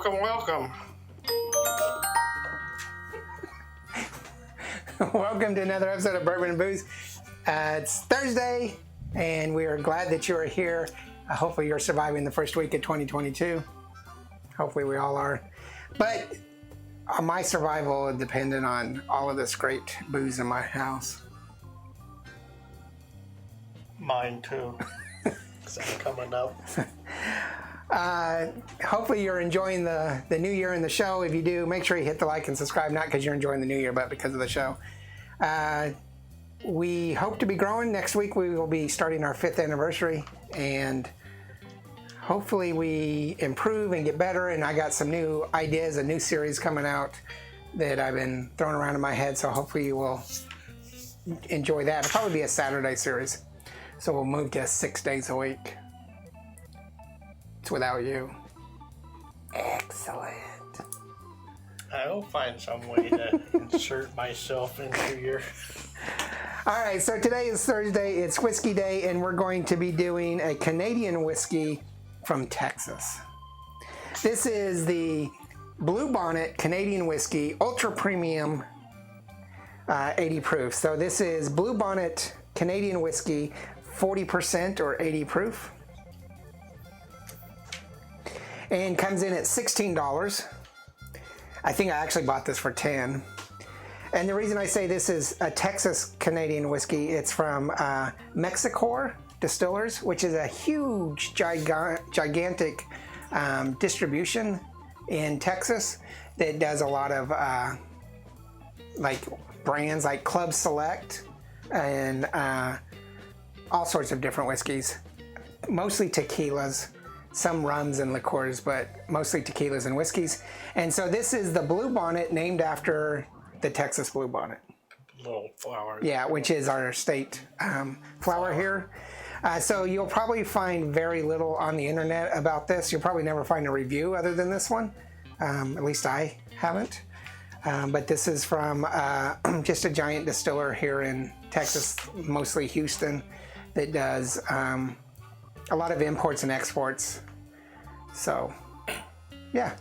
Welcome. Welcome to another episode of Bourbon and Booze. It's Thursday, and we are glad that you are here. Hopefully you're surviving the first week of 2022. Hopefully we all are. But my survival is dependent on all of this great booze in my house. Mine too. Because I'm coming up. Hopefully you're enjoying the new year in the show. If you do, make sure you hit the like and subscribe, not because you're enjoying the new year, but because of the show. We hope to be growing. Next week we will be starting our 5th anniversary, and hopefully we improve and get better. And I got some new ideas, a new series coming out that I've been throwing around in my head, so hopefully you will enjoy that. It'll probably be a Saturday series, so we'll move to 6 days a week. It's without you. Excellent. I will find some way to insert myself into your... All right, so today is Thursday. It's Whiskey Day, and we're going to be doing a Canadian whiskey from Texas. This is the Bluebonnet Canadian Whiskey Ultra Premium 80 proof. So this is Bluebonnet Canadian Whiskey 40% or 80 proof. And comes in at $16. I think I actually bought this for $10. And the reason I say this is a Texas Canadian whiskey, it's from Mexicor Distillers, which is a huge, gigantic distribution in Texas that does a lot of like brands like Club Select and all sorts of different whiskeys, mostly tequilas, some rums and liqueurs, but mostly tequilas and whiskeys. And so this is the Bluebonnet, named after the Texas bluebonnet. Little flower. Yeah, which is our state flower here. So you'll probably find very little on the internet about this. You'll probably never find a review other than this one. At least I haven't. But this is from just a giant distiller here in Texas, mostly Houston, that does a lot of imports and exports. So, yeah,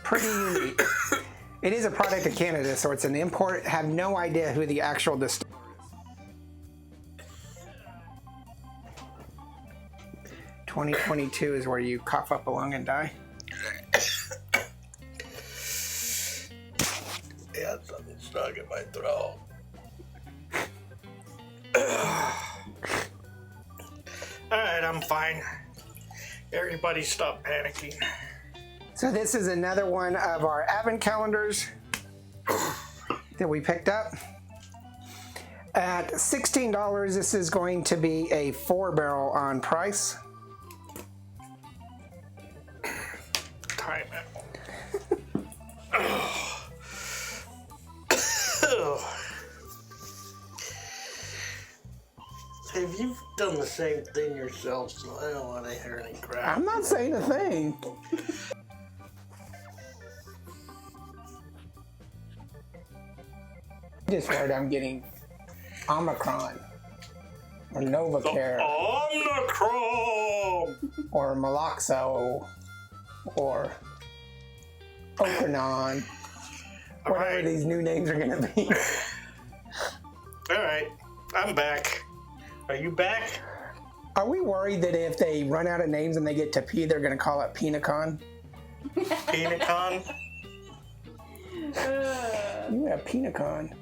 pretty unique. It is a product of Canada, so it's an import. Have no idea who the actual distiller is. 2022 is where you cough up a lung and die. Yeah, something stuck in my throat. Alright, I'm fine. Everybody stop panicking. So this is another one of our advent calendars that we picked up. At $16, this is going to be a 4-barrel on price. Time it. Have you done the same thing yourself, so I don't want to hear any crap. I'm not saying a thing. I just heard I'm getting Omicron or Novacare Omicron! or Maloxo or Ocanon, whatever these new names are going to be. Alright, I'm back. Are you back? Are we worried that if they run out of names and they get to P, they're going to call it Pinacon? Pinacon? You have Pinacon.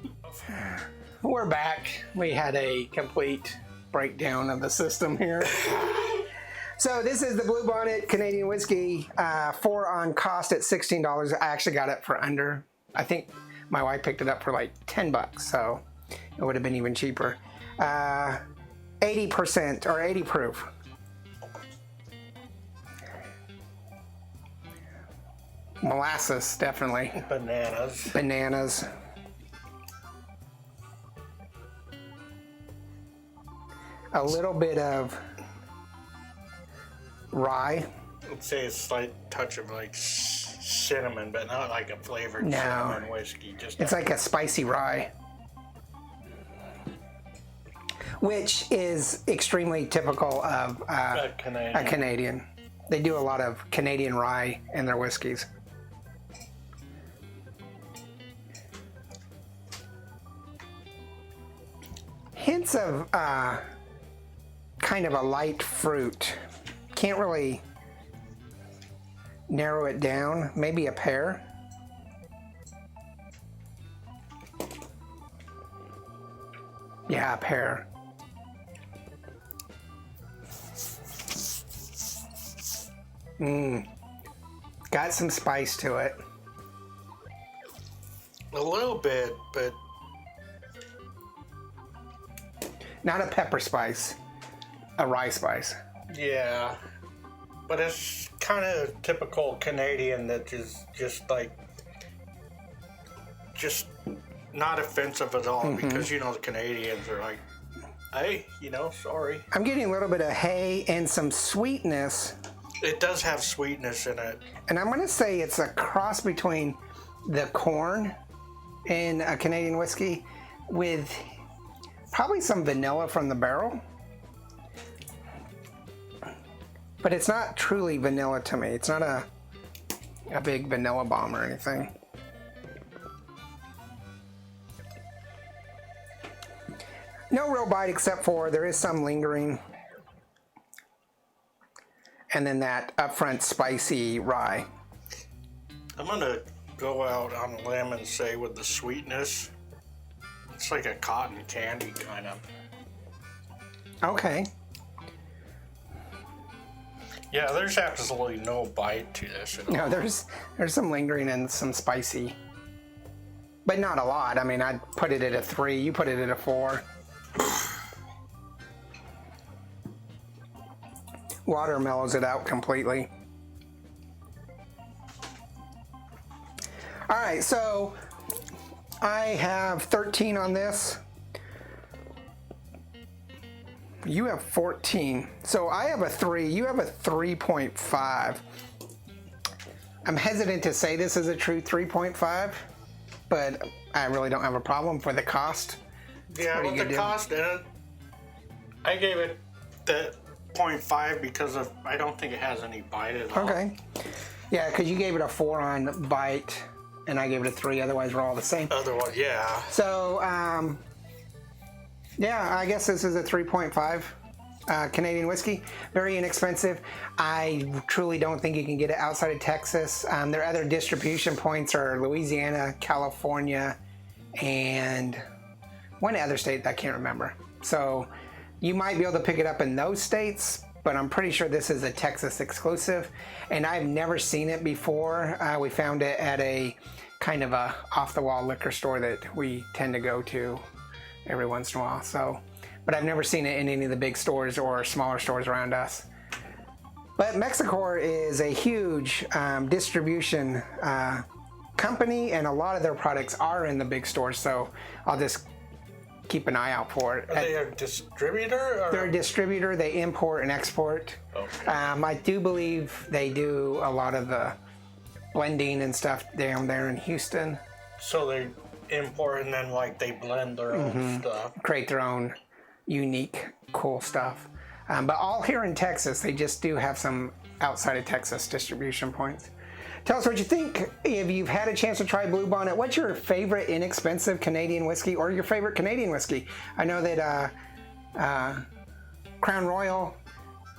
We're back. We had a complete breakdown of the system here. So this is the Bluebonnet Canadian Whiskey, 4 on cost at $16. I actually got it for under. I think my wife picked it up for like $10, so it would have been even cheaper. 80% or 80 proof. Molasses, definitely. Bananas. Bananas. A little bit of rye. I'd say a slight touch of like cinnamon, but not like a flavored cinnamon whiskey. It's like a spicy rye, which is extremely typical of a Canadian. They do a lot of Canadian rye in their whiskeys. Hints of kind of a light fruit. Can't really narrow it down. Maybe a pear. Yeah, a pear. Got some spice to it. A little bit, but not a pepper spice, a rye spice. Yeah, but it's kind of typical Canadian that is just not offensive at all, because, you know, the Canadians are like, hey, you know, sorry. I'm getting a little bit of hay and some sweetness. It does have sweetness in it. And I'm going to say it's a cross between the corn in a Canadian whiskey with probably some vanilla from the barrel. But it's not truly vanilla to me. It's not a big vanilla bomb or anything. No real bite except for there is some lingering. And then that upfront spicy rye. I'm going to go out on a limb and say with the sweetness, it's like a cotton candy kind of. Okay. Yeah, there's absolutely no bite to this at all. No, there's some lingering and some spicy. But not a lot. I mean, I'd put it at a 3. You put it at a 4. Water mellows it out completely. All right, so I have 13 on this. You have 14. So I have a 3. You have a 3.5. I'm hesitant to say this is a true 3.5, but I really don't have a problem for the cost. Yeah, with the cost, I gave it the 0.5 because of I don't think it has any bite at all. Okay. Yeah, because you gave it a 4 on bite, and I gave it a 3. Otherwise, we're all the same. Otherwise, yeah. So, yeah, I guess this is a 3.5 Canadian whiskey. Very inexpensive. I truly don't think you can get it outside of Texas. Their other distribution points are Louisiana, California, and one other state that I can't remember. So you might be able to pick it up in those states, but I'm pretty sure this is a Texas exclusive, and I've never seen it before. We found it at a kind of a off-the-wall liquor store that we tend to go to every once in a while. So, but I've never seen it in any of the big stores or smaller stores around us. But Mexicor is a huge distribution company, and a lot of their products are in the big stores, so I'll just keep an eye out for it. Are they a distributor? Or? They're a distributor. They import and export. Okay. I do believe they do a lot of the blending and stuff down there in Houston. So they import and then like they blend their own stuff. Create their own unique, cool stuff. But all here in Texas, they just do have some outside of Texas distribution points. Tell us what you think. If you've had a chance to try Bluebonnet, what's your favorite inexpensive Canadian whiskey or your favorite Canadian whiskey? I know that Crown Royal,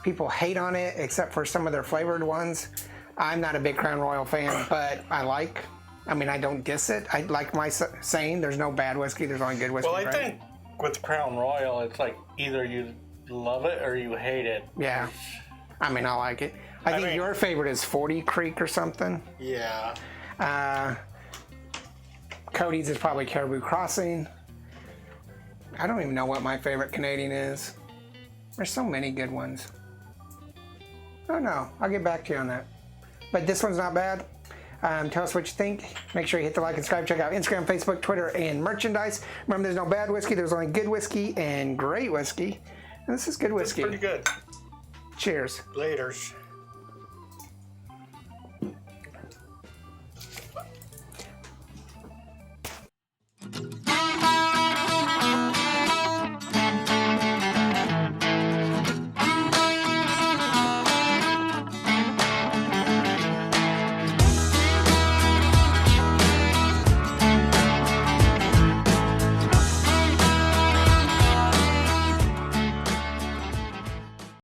people hate on it except for some of their flavored ones. I'm not a big Crown Royal fan, but I don't diss it. I like my saying, there's no bad whiskey, there's only good whiskey. Well, I think with Crown Royal, it's like either you love it or you hate it. Yeah. I like it. I think your favorite is 40 Creek or something. Yeah. Cody's is probably Caribou Crossing. I don't even know what my favorite Canadian is. There's so many good ones. Oh no, I'll get back to you on that. But this one's not bad. Tell us what you think. Make sure you hit the like and subscribe. Check out Instagram, Facebook, Twitter, and merchandise. Remember, there's no bad whiskey. There's only good whiskey and great whiskey. And this is good whiskey. It's pretty good. Cheers. Laters.